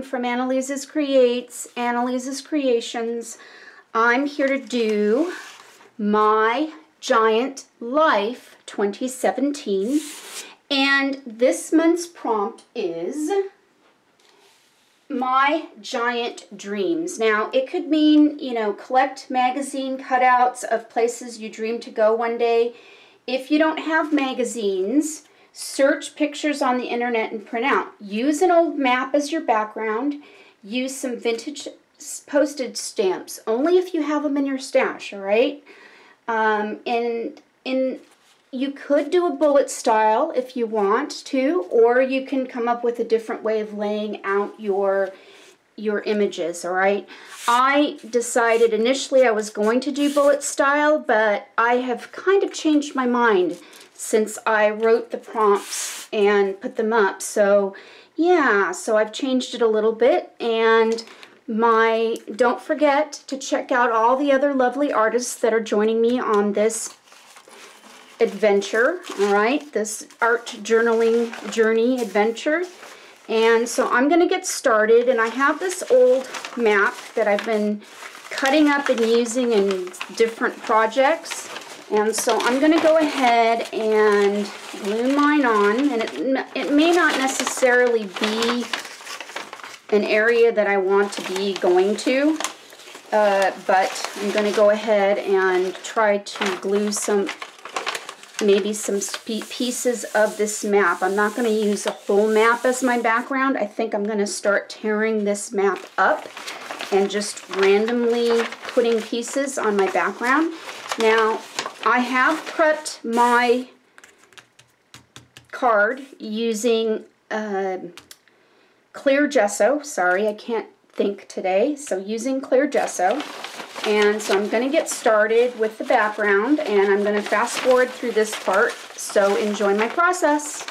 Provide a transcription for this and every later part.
from Anneliese's Anneliese's Creations. I'm here to do my Giant Life 2017, and this month's prompt is my giant dreams. Now, it could mean, you know, collect magazine cutouts of places you dream to go one day. If you don't have magazines, search pictures on the internet and print out. Use an old map as your background. Use some vintage postage stamps, only if you have them in your stash, all right? You could do a bullet style if you want to, or you can come up with a different way of laying out your images, all right? I decided initially I was going to do bullet style, but I have kind of changed my mind since I wrote the prompts and put them up. So yeah, so I've changed it a little bit, and don't forget to check out all the other lovely artists that are joining me on this adventure, all right, this art journaling journey adventure. And so I'm going to get started, and I have this old map that I've been cutting up and using in different projects, and so I'm going to go ahead and glue mine on, and it may not necessarily be an area that I want to be going to, but I'm going to go ahead and try to glue maybe some pieces of this map. I'm not going to use a whole map as my background. I think I'm going to start tearing this map up and just randomly putting pieces on my background. Now, I have prepped my card using clear gesso. Sorry, I can't think today. So using clear gesso. And so I'm going to get started with the background, and I'm going to fast forward through this part, so enjoy my process.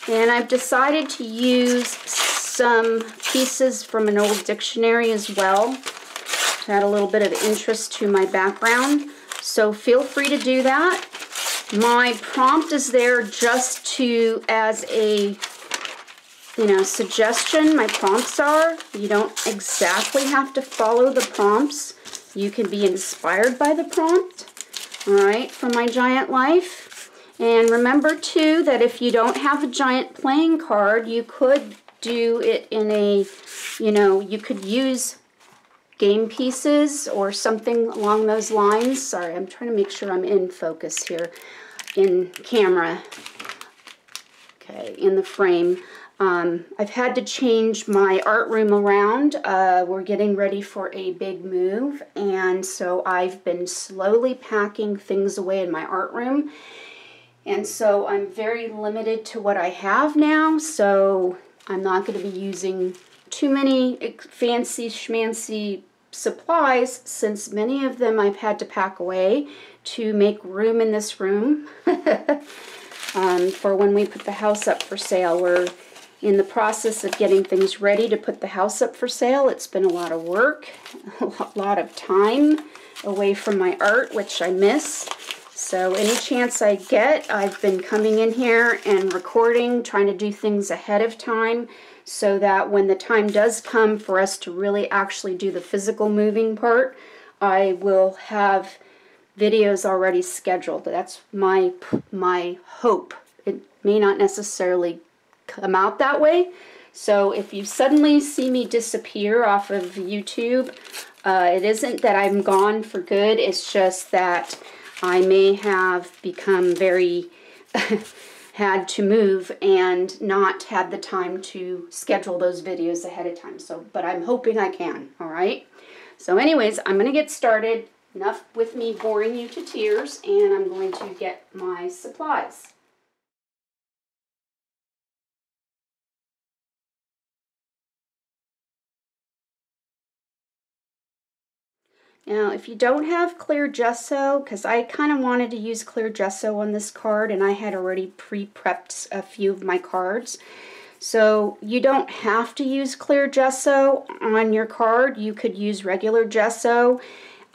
And I've decided to use some pieces from an old dictionary as well to add a little bit of interest to my background. So feel free to do that. My prompt is there just as a, suggestion. My prompts are. You don't exactly have to follow the prompts. You can be inspired by the prompt, all right, for my giant life. And remember too that if you don't have a giant playing card, you could do it in a, you could use game pieces or something along those lines. Sorry, I'm trying to make sure I'm in focus here in camera. Okay, in the frame. I've had to change my art room around. We're getting ready for a big move, and so I've been slowly packing things away in my art room. And so I'm very limited to what I have now, so I'm not going to be using too many fancy schmancy supplies, since many of them I've had to pack away to make room in this room for when we put the house up for sale. We're in the process of getting things ready to put the house up for sale. It's been a lot of work, a lot of time away from my art, which I miss. So any chance I get, I've been coming in here and recording, trying to do things ahead of time so that when the time does come for us to really actually do the physical moving part, I will have videos already scheduled. That's my hope. It may not necessarily come out that way. So if you suddenly see me disappear off of YouTube, it isn't that I'm gone for good. It's just that I may have become very had to move and not had the time to schedule those videos ahead of time. So, but I'm hoping I can, all right? So anyways, I'm going to get started. Enough with me boring you to tears, and I'm going to get my supplies. Now, if you don't have clear gesso, because I kind of wanted to use clear gesso on this card, and I had already pre-prepped a few of my cards. So you don't have to use clear gesso on your card. You could use regular gesso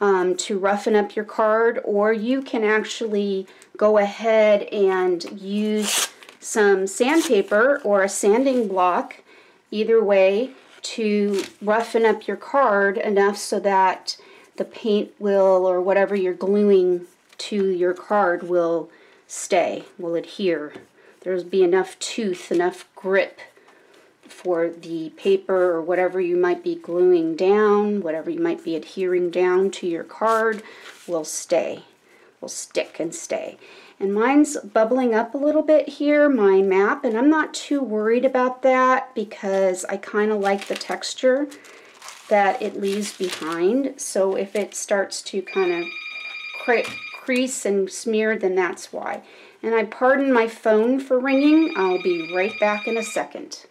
to roughen up your card, or you can actually go ahead and use some sandpaper or a sanding block, either way, to roughen up your card enough so that the paint will, or whatever you're gluing to your card, will stay, will adhere. There'll be enough tooth, enough grip for the paper or whatever you might be gluing down, whatever you might be adhering down to your card will stay, will stick and stay. And mine's bubbling up a little bit here, my map, and I'm not too worried about that because I kind of like the texture that it leaves behind. So if it starts to kind of crease and smear, then that's why. And I pardon my phone for ringing. I'll be right back in a second.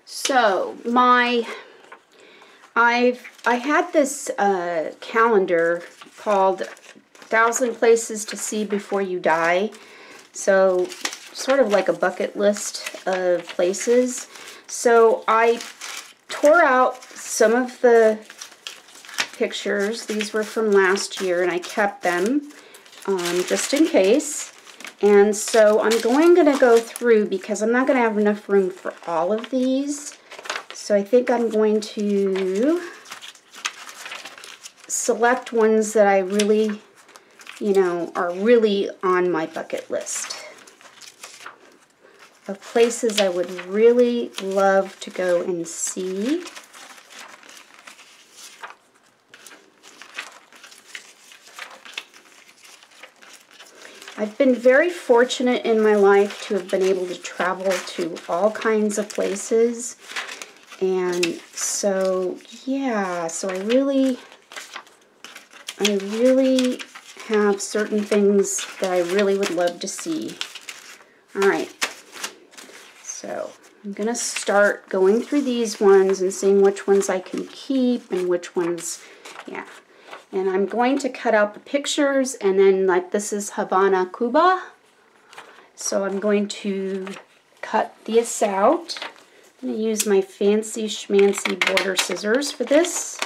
So I had this calendar called 1,000 Places to See Before You Die. So sort of like a bucket list of places. So I tore out some of the pictures. These were from last year, and I kept them just in case. And so I'm going to go through, because I'm not going to have enough room for all of these. So I think I'm going to select ones that I really, are really on my bucket list of places I would really love to go and see. I've been very fortunate in my life to have been able to travel to all kinds of places. And so, yeah, so I really have certain things that I really would love to see. All right, so I'm gonna start going through these ones and seeing which ones I can keep and which ones, yeah. And I'm going to cut out the pictures, and then like this is Havana, Cuba. So I'm going to cut this out. I'm going to use my fancy schmancy border scissors for this.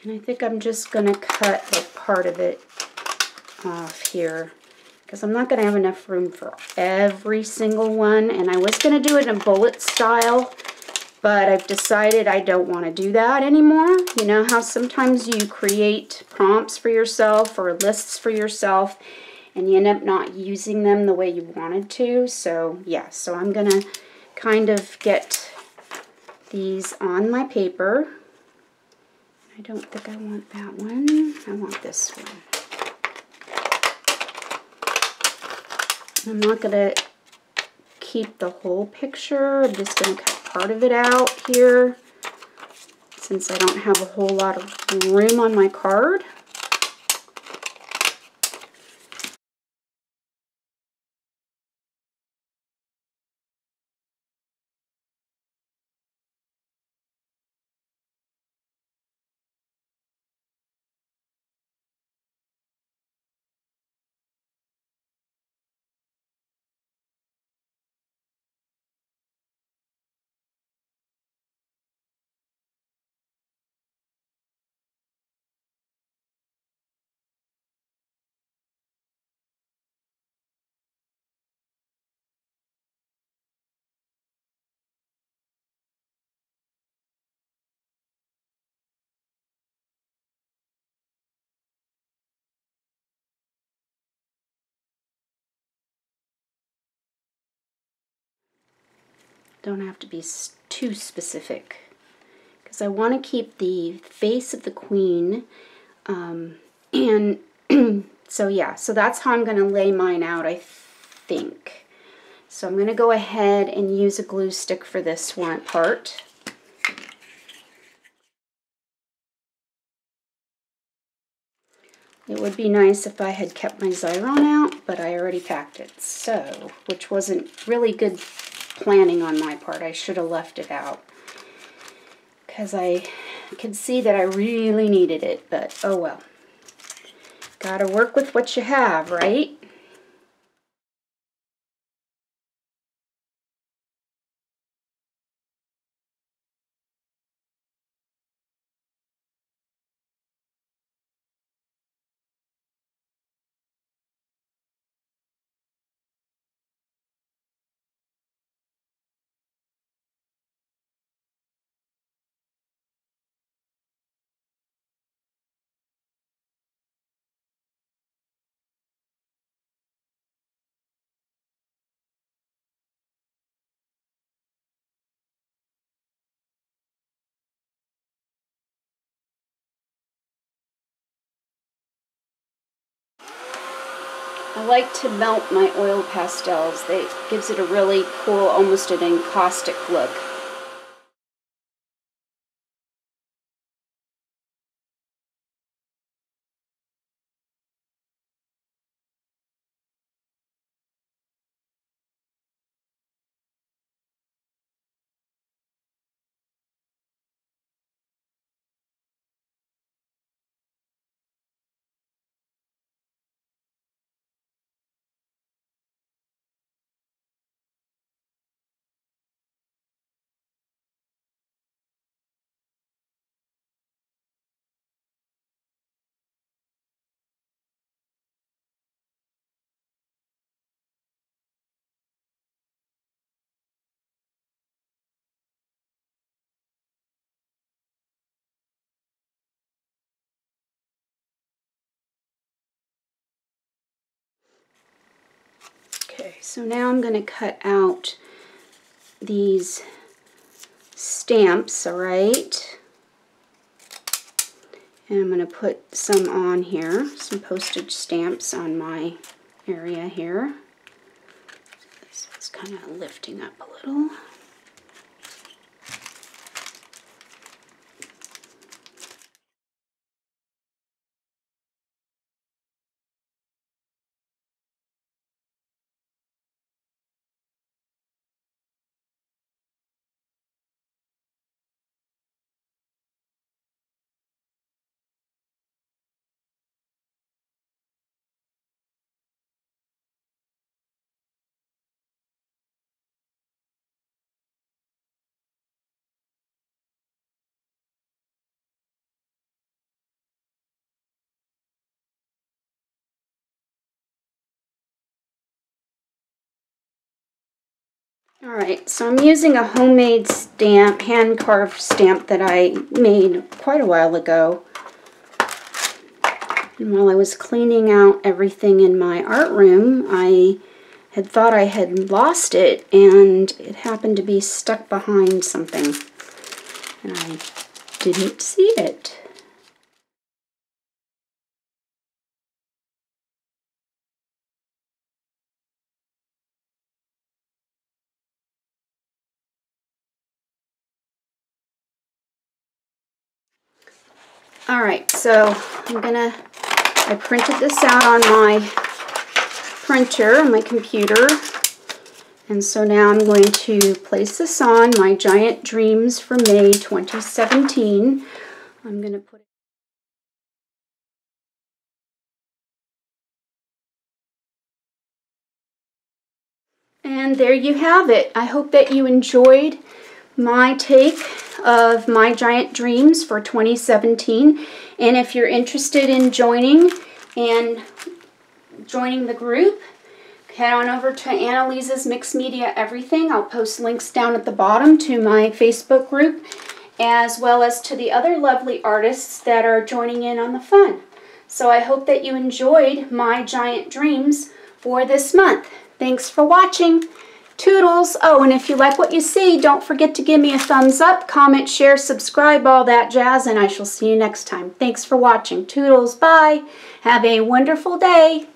And I think I'm just going to cut like part of it off here, because I'm not going to have enough room for every single one. And I was going to do it in a bullet style, but I've decided I don't want to do that anymore. You know how sometimes you create prompts for yourself or lists for yourself and you end up not using them the way you wanted to. So yeah, so I'm going to kind of get these on my paper. I don't think I want that one. I want this one. I'm not going to keep the whole picture. I'm just going to cut part of it out here since I don't have a whole lot of room on my card. Don't have to be too specific, because I want to keep the face of the queen. And so yeah, so that's how I'm going to lay mine out, I think. So I'm going to go ahead and use a glue stick for this one part. It would be nice if I had kept my Xyron out, but I already packed it, so, which wasn't really good planning on my part. I should have left it out, because I could see that I really needed it, but oh well. Gotta work with what you have, right? I like to melt my oil pastels. It gives it a really cool, almost an encaustic look. Okay, so now I'm going to cut out these stamps, all right? And I'm going to put some on here, some postage stamps on my area here. So it's kind of lifting up a little. Alright, so I'm using a homemade stamp, hand-carved stamp that I made quite a while ago. And while I was cleaning out everything in my art room, I had thought I had lost it, and it happened to be stuck behind something. And I didn't see it. Alright, so I printed this out on my printer, on my computer, and so now I'm going to place this on my Giant Dreams for May 2017. I'm going to put it. And there you have it. I hope that you enjoyed my take of my Giant Dreams for 2017. And if you're interested in joining the group, head on over to Anneliese's Mixed Media Everything. I'll post links down at the bottom to my Facebook group, as well as to the other lovely artists that are joining in on the fun. So I hope that you enjoyed my Giant Dreams for this month. Thanks for watching. Toodles. Oh, and if you like what you see, don't forget to give me a thumbs up, comment, share, subscribe, all that jazz, and I shall see you next time. Thanks for watching. Toodles. Bye. Have a wonderful day.